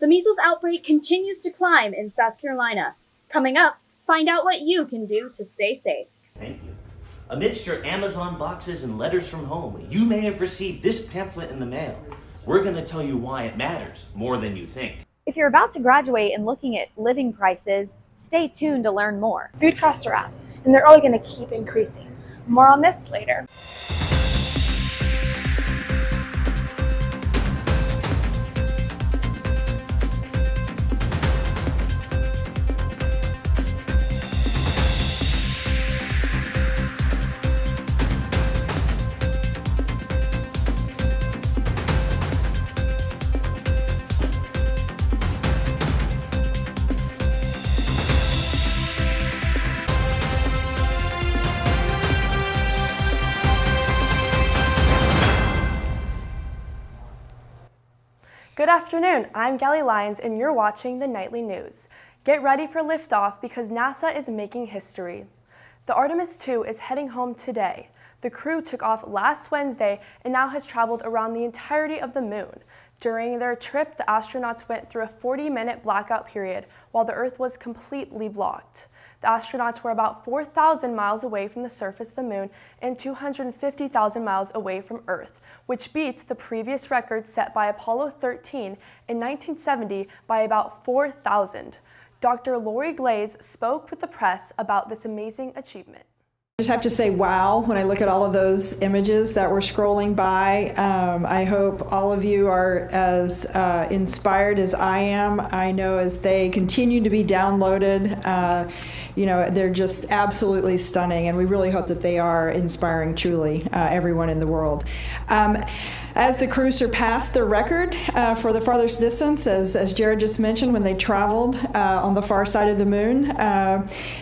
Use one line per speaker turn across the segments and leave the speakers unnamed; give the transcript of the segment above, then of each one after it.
The measles outbreak continues to climb in South Carolina. Coming up, find out what you can do to stay safe.
Thank you. Amidst your Amazon boxes and letters from home, you may have received this pamphlet in the mail. We're going to tell you why it matters more than you think.
If you're about to graduate and looking at living prices, stay tuned to learn more.
Food costs are up, and they're only going to keep increasing. More on this later.
Good afternoon, I'm Gali Lyons and you're watching the Nightly News. Get ready for liftoff because NASA is making history. The Artemis II is heading home today. The crew took off last Wednesday and now has traveled around the entirety of the moon. During their trip, the astronauts went through a 40-minute blackout period while the Earth was completely blocked. The astronauts were about 4,000 miles away from the surface of the moon and 250,000 miles away from Earth, which beats the previous record set by Apollo 13 in 1970 by about 4,000. Dr. Lori Glaze spoke with the press about this amazing achievement.
I just have to say wow when I look at all of those images that were scrolling by. I hope all of you are as inspired as I am. I know as they continue to be downloaded, they're just absolutely stunning, and we really hope that they are inspiring truly everyone in the world. As the crew surpassed their record for the farthest distance, as Jared just mentioned, when they traveled on the far side of the moon,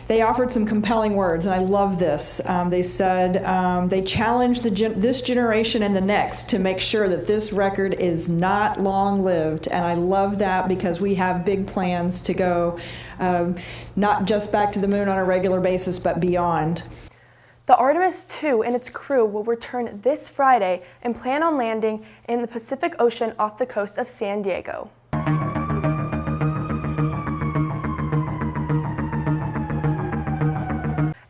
they offered some compelling words, and I love this. They said they challenged this generation and the next to make sure that this record is not long-lived, and I love that because we have big plans to go not just back to the moon on a regular basis, but beyond.
The Artemis II and its crew will return this Friday and plan on landing in the Pacific Ocean off the coast of San Diego.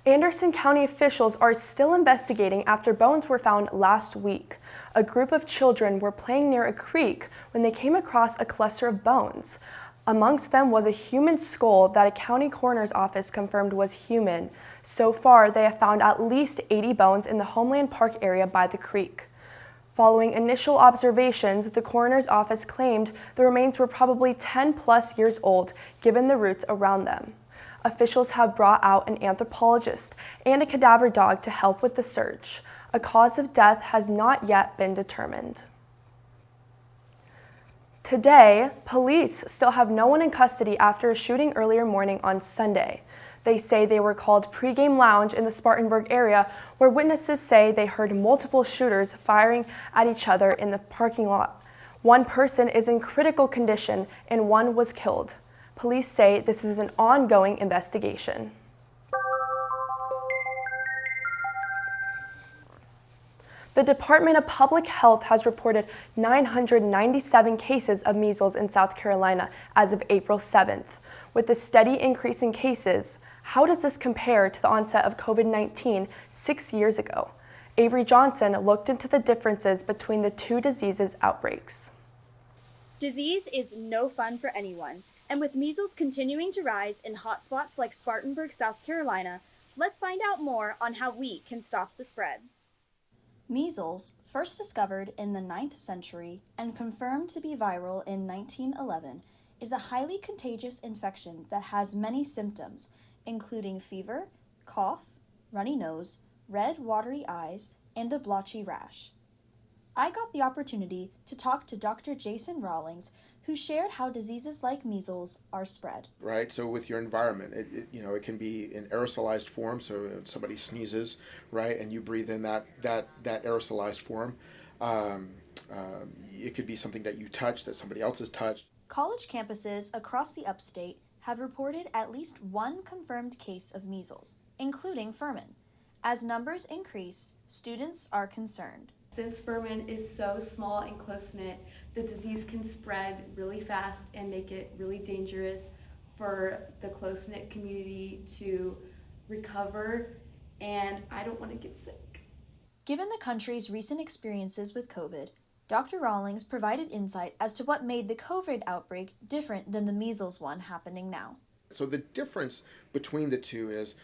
Anderson County officials are still investigating after bones were found last week. A group of children were playing near a creek when they came across a cluster of bones. Amongst them was a human skull that a county coroner's office confirmed was human. So far, they have found at least 80 bones in the Homeland Park area by the creek. Following initial observations, the coroner's office claimed the remains were probably 10+ years old, given the roots around them. Officials have brought out an anthropologist and a cadaver dog to help with the search. A cause of death has not yet been determined. Today, police still have no one in custody after a shooting earlier morning on Sunday. They say they were called pregame lounge in the Spartanburg area, where witnesses say they heard multiple shooters firing at each other in the parking lot. One person is in critical condition and one was killed. Police say this is an ongoing investigation. The Department of Public Health has reported 997 cases of measles in South Carolina as of April 7th. With the steady increase in cases, how does this compare to the onset of COVID-19 6 years ago? Avery Johnson looked into the differences between the two diseases' outbreaks.
Disease is no fun for anyone, and with measles continuing to rise in hotspots like Spartanburg, South Carolina, let's find out more on how we can stop the spread.
Measles, first discovered in the 9th century and confirmed to be viral in 1911, is a highly contagious infection that has many symptoms, including fever, cough, runny nose, red watery eyes, and a blotchy rash. I got the opportunity to talk to Dr. Jason Rawlings, who shared how diseases like measles are spread.
Right, so with your environment, it can be in aerosolized form, so somebody sneezes, right, and you breathe in that aerosolized form. It could be something that you touch, that somebody else has touched.
College campuses across the upstate have reported at least one confirmed case of measles, including Furman. As numbers increase, students are concerned.
Since Furman is so small and close-knit, the disease can spread really fast and make it really dangerous for the close-knit community to recover, and I don't want to get sick.
Given the country's recent experiences with COVID, Dr. Rawlings provided insight as to what made the COVID outbreak different than the measles one happening now.
So the difference between the two is,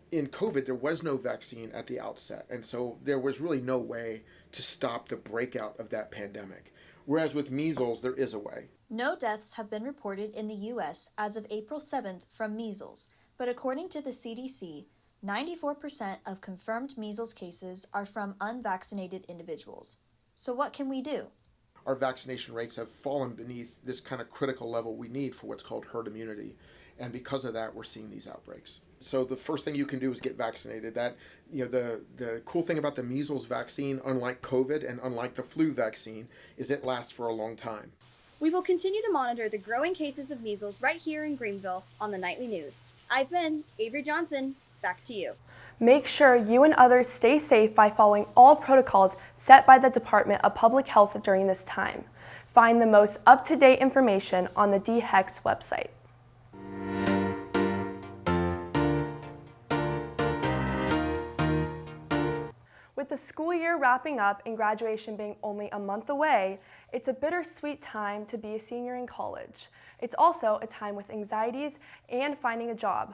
in COVID, there was no vaccine at the outset, and so there was really no way to stop the breakout of that pandemic. Whereas with measles, there is a way.
No deaths have been reported in the U.S. as of April 7th from measles, but according to the CDC, 94% of confirmed measles cases are from unvaccinated individuals. So what can we do?
Our vaccination rates have fallen beneath this kind of critical level we need for what's called herd immunity, and because of that, we're seeing these outbreaks. So the first thing you can do is get vaccinated. That, the cool thing about the measles vaccine, unlike COVID and unlike the flu vaccine, is it lasts for a long time.
We will continue to monitor the growing cases of measles right here in Greenville on the Nightly News. I've been Avery Johnson. Back to you.
Make sure you and others stay safe by following all protocols set by the Department of Public Health during this time. Find the most up-to-date information on the DHEC's website. With the school year wrapping up and graduation being only a month away, it's a bittersweet time to be a senior in college. It's also a time with anxieties and finding a job.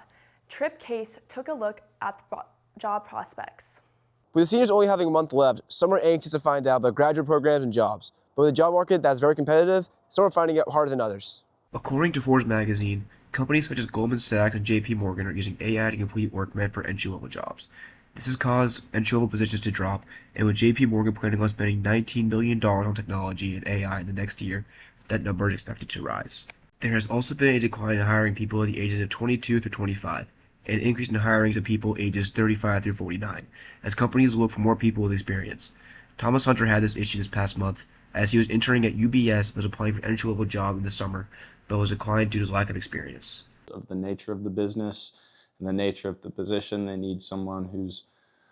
Trip Case took a look at the job prospects.
With the seniors only having a month left, some are anxious to find out about graduate programs and jobs. But with a job market that's very competitive, some are finding it harder than others.
According to Forbes magazine, companies such as Goldman Sachs and JP Morgan are using AI to complete work meant for entry-level jobs. This has caused entry-level positions to drop, and with JP Morgan planning on spending $19 billion on technology and AI in the next year, that number is expected to rise. There has also been a decline in hiring people at the ages of 22 through 25, and an increase in hirings of people ages 35 through 49, as companies look for more people with experience. Thomas Hunter had this issue this past month, as he was interning at UBS and was applying for an entry-level job in the summer, but was declined due to his lack of experience.
Of the nature of the business and the nature of the position, they need someone who's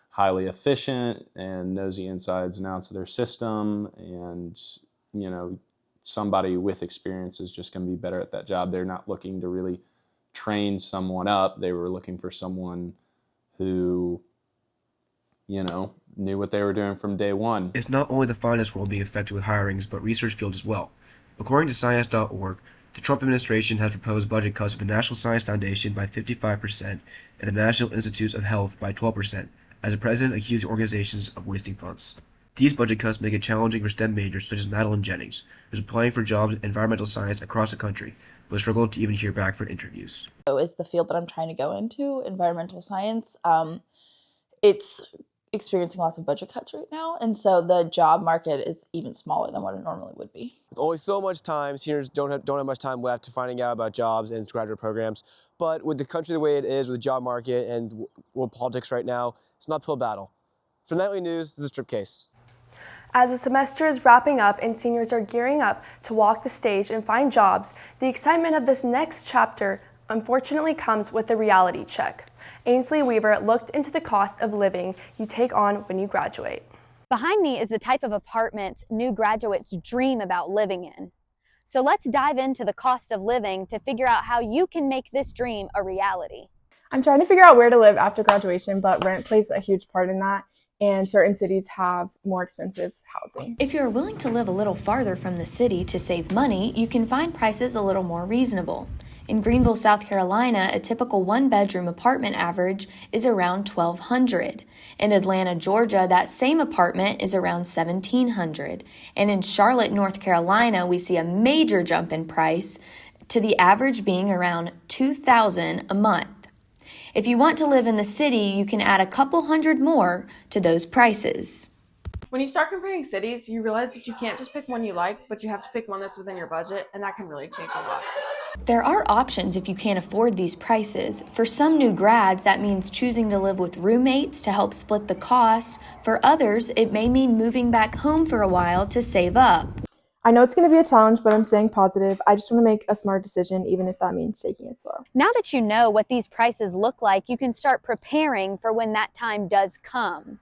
highly efficient and knows the insides and outs of their system, and somebody with experience is just going to be better at that job. They're not looking to really train someone up. They were looking for someone who knew what they were doing from day one.
It's not only the finance world being affected with hirings, but research fields as well. According to science.org, the Trump administration has proposed budget cuts for the National Science Foundation by 55% and the National Institutes of Health by 12%, as the president accused the organizations of wasting funds. These budget cuts make it challenging for STEM majors such as Madeline Jennings, who's applying for jobs in environmental science across the country, but struggled to even hear back for interviews.
Is the field that I'm trying to go into, environmental science. It's experiencing lots of budget cuts right now, and so the job market is even smaller than what it normally would be.
With only so much time, seniors don't have much time left to finding out about jobs and graduate programs. But with the country the way it is, with the job market and world politics right now, it's an uphill battle. For the Nightly News, this is Trip Case.
As the semester is wrapping up and seniors are gearing up to walk the stage and find jobs, the excitement of this next chapter unfortunately comes with a reality check. Ansley Weaver looked into the cost of living you take on when you graduate.
Behind me is the type of apartment new graduates dream about living in. So let's dive into the cost of living to figure out how you can make this dream a reality.
I'm trying to figure out where to live after graduation, but rent plays a huge part in that, and certain cities have more expensive housing.
If you're willing to live a little farther from the city to save money, you can find prices a little more reasonable. In Greenville, South Carolina, a typical one-bedroom apartment average is around $1,200. In Atlanta, Georgia, that same apartment is around $1,700. And in Charlotte, North Carolina, we see a major jump in price to the average being around $2,000 a month. If you want to live in the city, you can add a couple hundred more to those prices.
When you start comparing cities, you realize that you can't just pick one you like, but you have to pick one that's within your budget, and that can really change a lot.
There are options if you can't afford these prices. For some new grads, that means choosing to live with roommates to help split the cost. For others, it may mean moving back home for a while to save up.
I know it's going to be a challenge, but I'm staying positive. I just want to make a smart decision, even if that means taking it slow.
Now that you know what these prices look like, you can start preparing for when that time does come.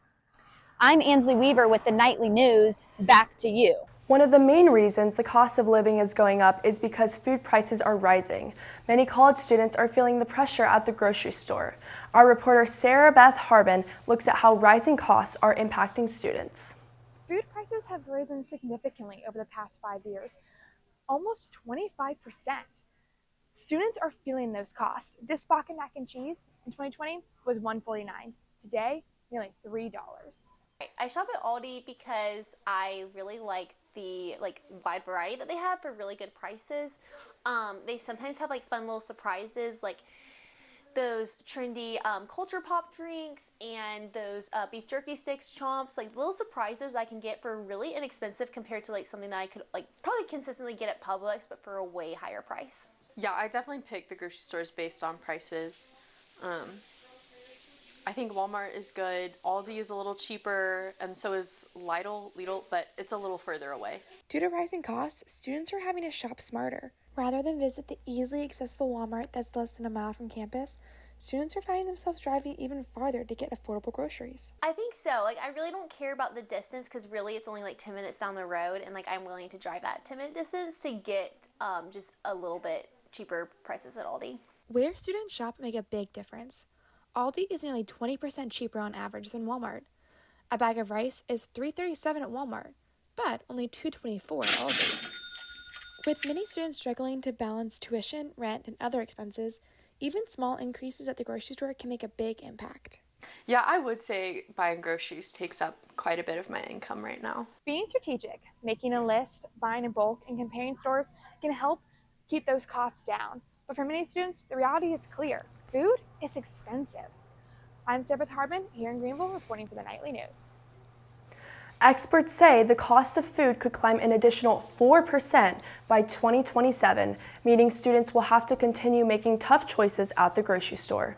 I'm Ansley Weaver with the Nightly News. Back to you.
One of the main reasons the cost of living is going up is because food prices are rising. Many college students are feeling the pressure at the grocery store. Our reporter Sara Beth Harbin looks at how rising costs are impacting students.
Food prices have risen significantly over the past 5 years, almost 25%. Students are feeling those costs. This Bakken mac and cheese in 2020 was $1.49. Today, nearly $3.
I shop at Aldi because I really like the wide variety that they have for really good prices. They sometimes have fun little surprises, like those trendy culture pop drinks and those beef jerky sticks, chomps, little surprises I can get for really inexpensive compared to something that I could probably consistently get at Publix, but for a way higher price.
Yeah, I definitely pick the grocery stores based on prices. I think Walmart is good, Aldi is a little cheaper, and so is Lidl, but it's a little further away.
Due to rising costs, students are having to shop smarter. Rather than visit the easily accessible Walmart that's less than a mile from campus, students are finding themselves driving even farther to get affordable groceries.
I think so. I really don't care about the distance because really it's only 10 minutes down the road, and I'm willing to drive that 10-minute distance to get just a little bit cheaper prices at Aldi.
Where students shop make a big difference. Aldi is nearly 20% cheaper on average than Walmart. A bag of rice is $3.37 at Walmart, but only $2.24 at Aldi. With many students struggling to balance tuition, rent, and other expenses, even small increases at the grocery store can make a big impact.
Yeah, I would say buying groceries takes up quite a bit of my income right now.
Being strategic, making a list, buying in bulk, and comparing stores can help keep those costs down. But for many students, the reality is clear. Food is expensive. I'm Sara Beth Harbin here in Greenville reporting for the Nightly News.
Experts say the cost of food could climb an additional 4% by 2027, meaning students will have to continue making tough choices at the grocery store.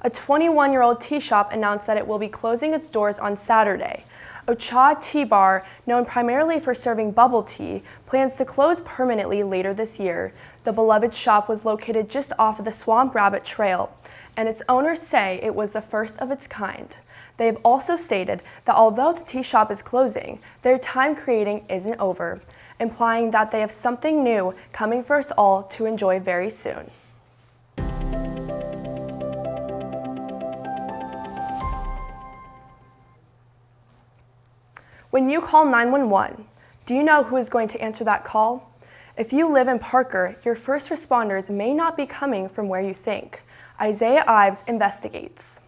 A 21-year-old tea shop announced that it will be closing its doors on Saturday. Ocha Tea Bar, known primarily for serving bubble tea, plans to close permanently later this year. The beloved shop was located just off of the Swamp Rabbit Trail, and its owners say it was the first of its kind. They have also stated that although the tea shop is closing, their time creating isn't over, implying that they have something new coming for us all to enjoy very soon. When you call 911, do you know who is going to answer that call? If you live in Parker, your first responders may not be coming from where you think. Isaiah Ives investigates.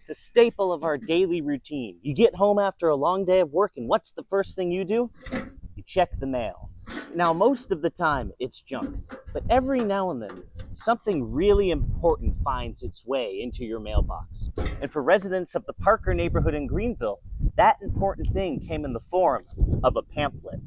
It's a staple of our daily routine. You get home after a long day of work, and what's the first thing you do? You check the mail. Now, most of the time, it's junk. But every now and then, something really important finds its way into your mailbox. And for residents of the Parker neighborhood in Greenville, that important thing came in the form of a pamphlet.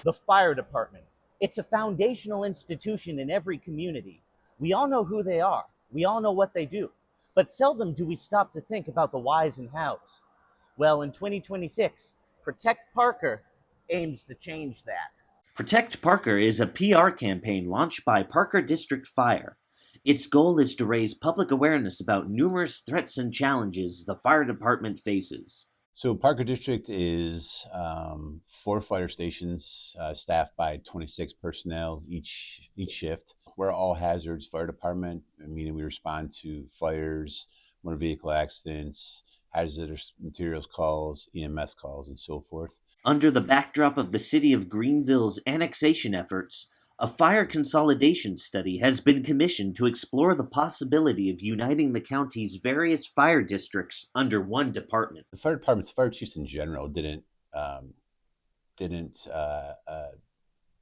The fire department. It's a foundational institution in every community. We all know who they are. We all know what they do. But seldom do we stop to think about the whys and hows. Well, in 2026, Protect Parker aims to change that.
Protect Parker is a PR campaign launched by Parker District Fire. Its goal is to raise public awareness about numerous threats and challenges the fire department faces.
So Parker District is 4 fire stations staffed by 26 personnel each shift. We're all hazards fire department, meaning we respond to fires, motor vehicle accidents, hazardous materials calls, EMS calls, and so forth.
Under the backdrop of the city of Greenville's annexation efforts, a fire consolidation study has been commissioned to explore the possibility of uniting the county's various fire districts under one department.
The fire departments, fire chiefs in general,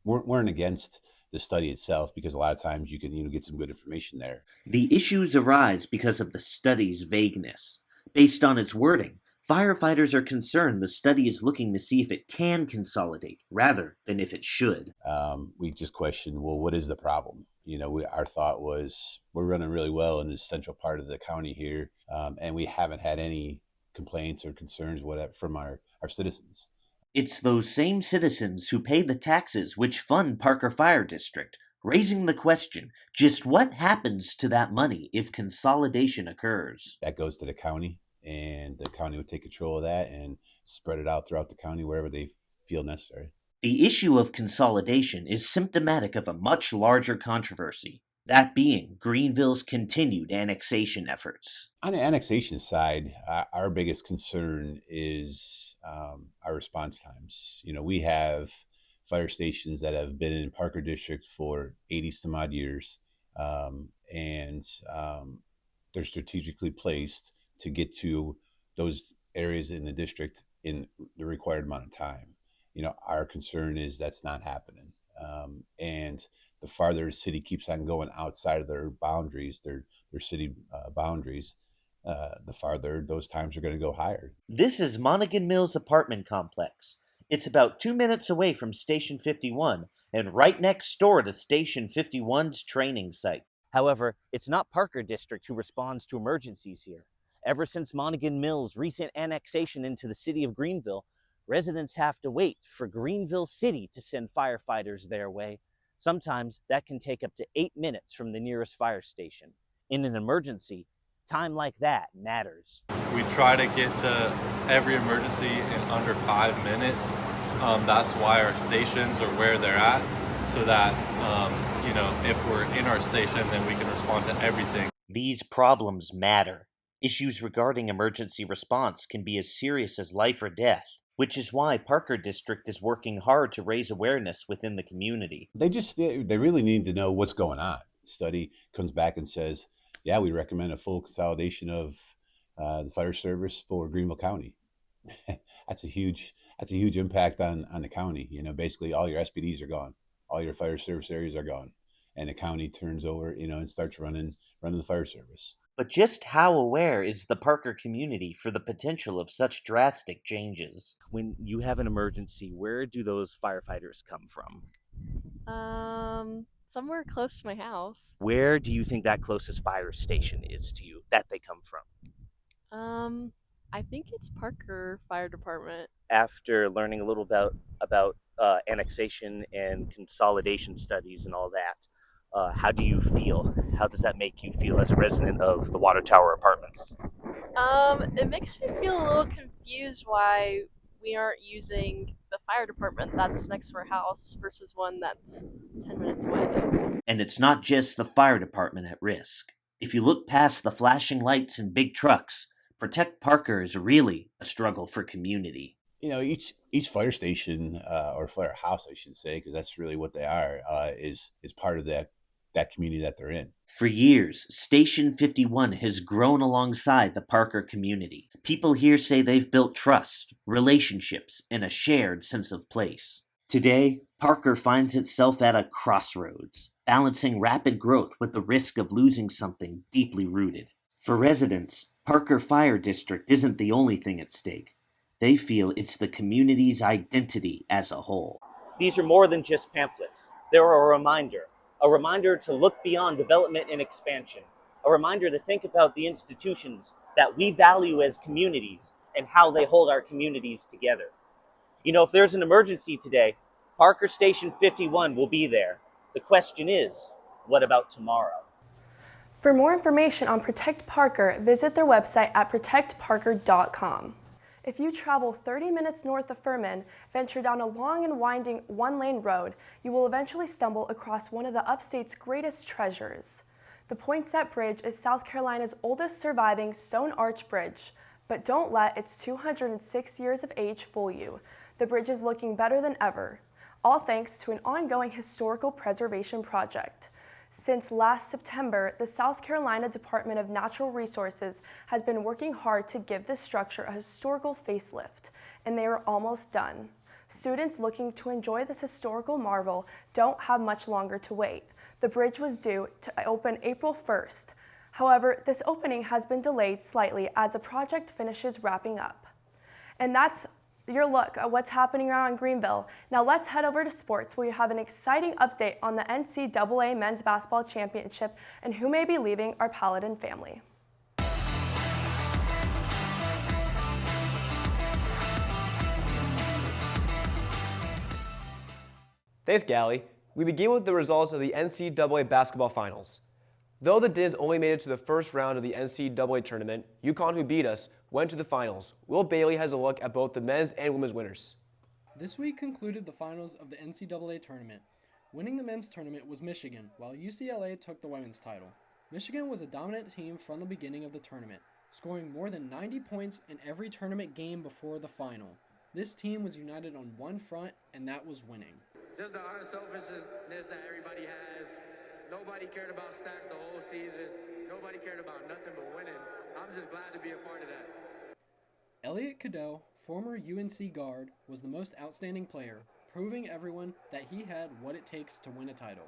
weren't against the study itself because a lot of times you can get some good information there.
The issues arise because of the study's vagueness. Based on its wording, firefighters are concerned the study is looking to see if it can consolidate rather than if it should.
We just questioned, well, what is the problem? Our thought was we're running really well in this central part of the county here, and we haven't had any complaints or concerns from our citizens.
It's those same citizens who pay the taxes which fund Parker Fire District, raising the question, just what happens to that money if consolidation occurs?
That goes to the county, and the county would take control of that and spread it out throughout the county wherever they feel necessary.
The issue of consolidation is symptomatic of a much larger controversy, that being Greenville's continued annexation efforts.
On the annexation side, our biggest concern is our response times. We have fire stations that have been in Parker District for 80 some odd years, and they're strategically placed to get to those areas in the district in the required amount of time. Our concern is that's not happening. And the farther the city keeps on going outside of their boundaries, their city boundaries, the farther those times are going to go higher.
This is Monaghan Mills apartment complex. It's about 2 minutes away from Station 51 and right next door to Station 51's training site. However, it's not Parker District who responds to emergencies here. Ever since Monaghan Mills' recent annexation into the city of Greenville, residents have to wait for Greenville City to send firefighters their way. Sometimes that can take up to 8 minutes from the nearest fire station. In an emergency, time like that matters.
We try to get to every emergency in under 5 minutes. That's why our stations are where they're at, so that, if we're in our station, then we can respond to everything.
These problems matter. Issues regarding emergency response can be as serious as life or death, which is why Parker District is working hard to raise awareness within the community.
They really need to know what's going on. Study comes back and says, yeah, we recommend a full consolidation of the fire service for Greenville County. That's a huge impact on the county. Basically all your SPDs are gone, all your fire service areas are gone, and the county turns over, and starts running the fire service.
But just how aware is the Parker community for the potential of such drastic changes? When you have an emergency, where do those firefighters come from?
Somewhere close to my house.
Where do you think that closest fire station is to you that they come from?
I think it's Parker Fire Department.
After learning a little about annexation and consolidation studies and all that, how do you feel? How does that make you feel as a resident of the Water Tower Apartments?
It makes me feel a little confused why we aren't using the fire department that's next to our house versus one that's 10 minutes away.
And it's not just the fire department at risk. If you look past the flashing lights and big trucks, Protect Parker is really a struggle for community.
Each fire station or firehouse, I should say, because that's really what they are, is part of that community that they're in.
For years, Station 51 has grown alongside the Parker community. People here say they've built trust, relationships, and a shared sense of place. Today, Parker finds itself at a crossroads, balancing rapid growth with the risk of losing something deeply rooted. For residents, Parker Fire District isn't the only thing at stake. They feel it's the community's identity as a whole.
These are more than just pamphlets. They're a reminder to look beyond development and expansion, a reminder to think about the institutions that we value as communities and how they hold our communities together. If there's an emergency today, Parker Station 51 will be there. The question is, what about tomorrow?
For more information on Protect Parker, visit their website at protectparker.com. If you travel 30 minutes north of Furman, venture down a long and winding one-lane road, you will eventually stumble across one of the upstate's greatest treasures. The Poinsett Bridge is South Carolina's oldest surviving stone arch bridge, but don't let its 206 years of age fool you. The bridge is looking better than ever, all thanks to an ongoing historical preservation project. Since last September, the South Carolina Department of Natural Resources has been working hard to give this structure a historical facelift, and they are almost done. Students looking to enjoy this historical marvel don't have much longer to wait. The bridge was due to open April 1st. However, this opening has been delayed slightly as the project finishes wrapping up. And that's your look at what's happening around Greenville. Now let's head over to sports, where you have an exciting update on the NCAA Men's Basketball Championship and who may be leaving our Paladin family.
Thanks, Gali. We begin with the results of the NCAA basketball finals. Though the Diz only made it to the first round of the NCAA tournament, UConn, who beat us, went to the finals. Will Bailey has a look at both the men's and women's winners.
This week concluded the finals of the NCAA tournament. Winning the men's tournament was Michigan, while UCLA took the women's title. Michigan was a dominant team from the beginning of the tournament, scoring more than 90 points in every tournament game before the final. This team was united on one front, and that was winning.
Just the unselfishness that everybody has. Nobody cared about stats the whole season. Nobody cared about nothing but winning. I'm just glad to be a part of that.
Elliot Cadeau, former UNC guard, was the most outstanding player, proving everyone that he had what it takes to win a title.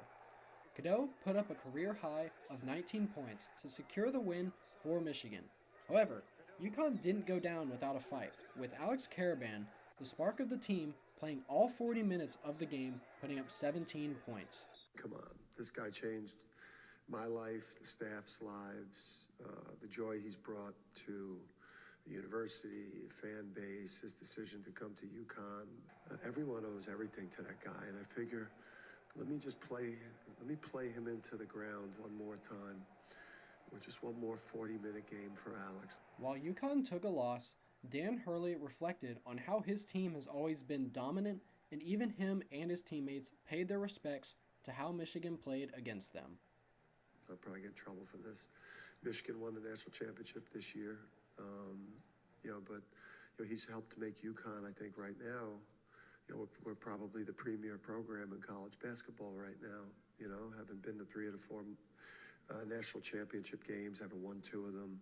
Cadeau put up a career high of 19 points to secure the win for Michigan. However, UConn didn't go down without a fight, with Alex Karaban, the spark of the team, playing all 40 minutes of the game, putting up 17 points.
Come on, this guy changed my life, the staff's lives, the joy he's brought to the university, fan base, his decision to come to UConn. Everyone owes everything to that guy, and I figure, let me play him into the ground one more time, with just one more 40-minute game for Alex.
While UConn took a loss, Dan Hurley reflected on how his team has always been dominant, and even him and his teammates paid their respects to how Michigan played against them.
I'll probably get in trouble for this. Michigan won the national championship this year, but he's helped to make UConn, I think, right now, we're probably the premier program in college basketball right now. Having been to 3 of the 4 national championship games, having won 2 of them.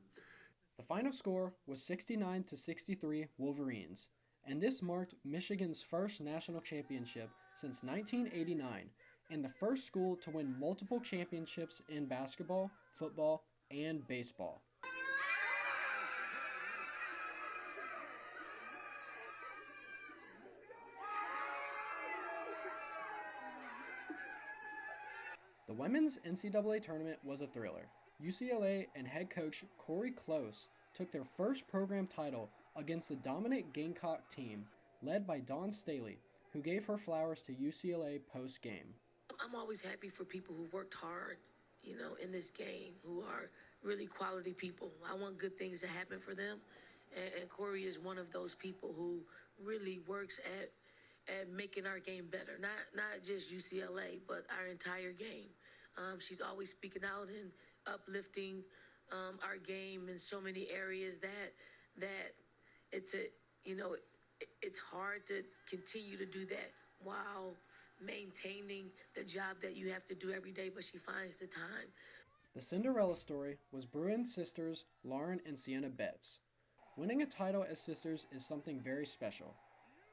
The final score was 69-63 Wolverines, and this marked Michigan's first national championship since 1989, and the first school to win multiple championships in basketball, football, and baseball. The women's NCAA tournament was a thriller. UCLA and head coach Corey Close took their first program title against the dominant Gamecock team, led by Dawn Staley, who gave her flowers to UCLA post-game.
I'm always happy for people who worked hard, in this game, who are really quality people. I want good things to happen for them, and Corey is one of those people who really works at making our game better. Not just UCLA, but our entire game. She's always speaking out and uplifting our game in so many areas that it's hard to continue to do that while maintaining the job that you have to do every day, but she finds the time.
The Cinderella story was Bruin's sisters, Lauren and Sienna Betts. Winning a title as sisters is something very special.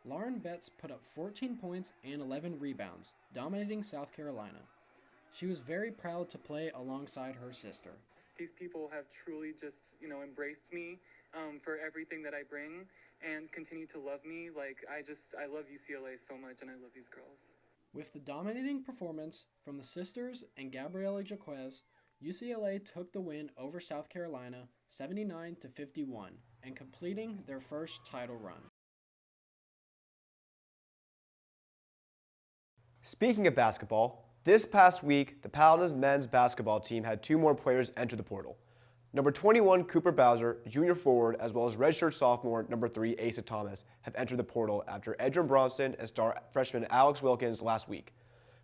Lauren Betts put up 14 points and 11 rebounds, dominating South Carolina. She was very proud to play alongside her sister.
These people have truly just, embraced me for everything that I bring and continue to love me. I love UCLA so much, and I love these girls.
With the dominating performance from the sisters and Gabriela Jaquez, UCLA took the win over South Carolina 79-51 and completing their first title run.
Speaking of basketball, this past week, the Paladins men's basketball team had 2 more players enter the portal. Number 21, Cooper Bowser, junior forward, as well as redshirt sophomore, number 3, Asa Thomas, have entered the portal after Edrin Bronson and star freshman Alex Wilkins last week.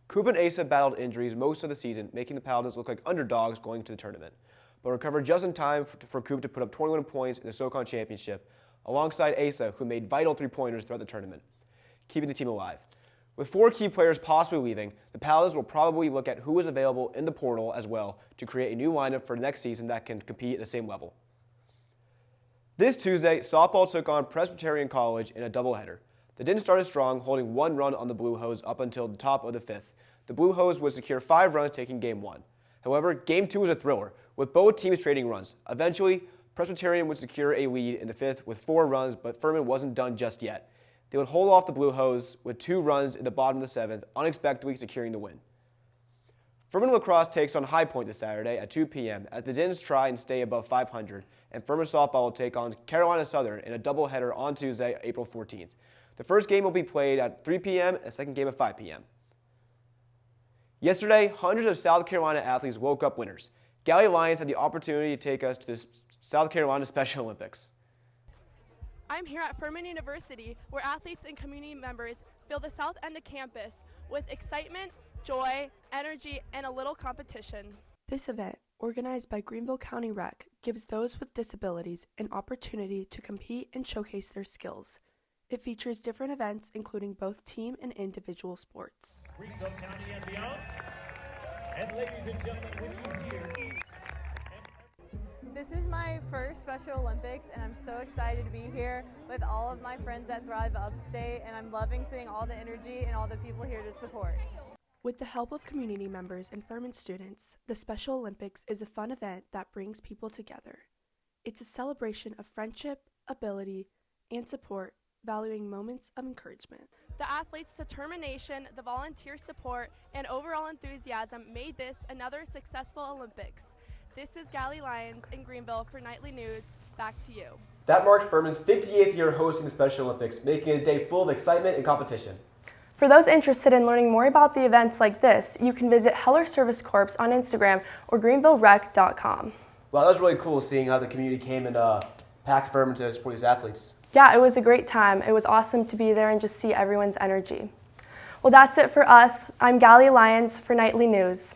Cooper and Asa battled injuries most of the season, making the Paladins look like underdogs going to the tournament, but recovered just in time for Cooper to put up 21 points in the SoCon Championship, alongside Asa, who made vital 3-pointers throughout the tournament, keeping the team alive. With 4 key players possibly leaving, the Paladins will probably look at who is available in the portal as well to create a new lineup for next season that can compete at the same level. This Tuesday, softball took on Presbyterian College in a doubleheader. They didn't start as strong, holding 1 run on the Blue Hose up until the top of the 5th. The Blue Hose would secure 5 runs taking Game 1. However, Game 2 was a thriller, with both teams trading runs. Eventually, Presbyterian would secure a lead in the 5th with 4 runs, but Furman wasn't done just yet. They would hold off the Blue Hose with 2 runs in the bottom of the 7th, unexpectedly securing the win. Furman lacrosse takes on High Point this Saturday at 2 p.m. as the Dins try and stay above 500, and Furman softball will take on Carolina Southern in a doubleheader on Tuesday, April 14th. The first game will be played at 3 p.m. and the second game at 5 p.m. Yesterday, hundreds of South Carolina athletes woke up winners. Gali Lyons had the opportunity to take us to the South Carolina Special Olympics.
I'm here at Furman University, where athletes and community members fill the south end of campus with excitement, joy, energy, and a little competition. This event, organized by Greenville County Rec, gives those with disabilities an opportunity to compete and showcase their skills. It features different events, including both team and individual sports.
Greenville County and beyond. And ladies and gentlemen, when you hear...
This is my first Special Olympics, and I'm so excited to be here with all of my friends at Thrive Upstate, and I'm loving seeing all the energy and all the people here to support.
With the help of community members and Furman students, the Special Olympics is a fun event that brings people together. It's a celebration of friendship, ability, and support, valuing moments of encouragement. The athletes' determination, the volunteer support, and overall enthusiasm made this another successful Olympics. This is Gali Lyons in Greenville for Nightly News. Back to you.
That marked Furman's 58th year hosting the Special Olympics, making it a day full of excitement and competition.
For those interested in learning more about the events like this, you can visit Heller Service Corps on Instagram or greenvillerec.com.
Wow, that was really cool seeing how the community came and packed Furman to support these athletes.
Yeah, it was a great time. It was awesome to be there and just see everyone's energy. Well, that's it for us. I'm Gali Lyons for Nightly News.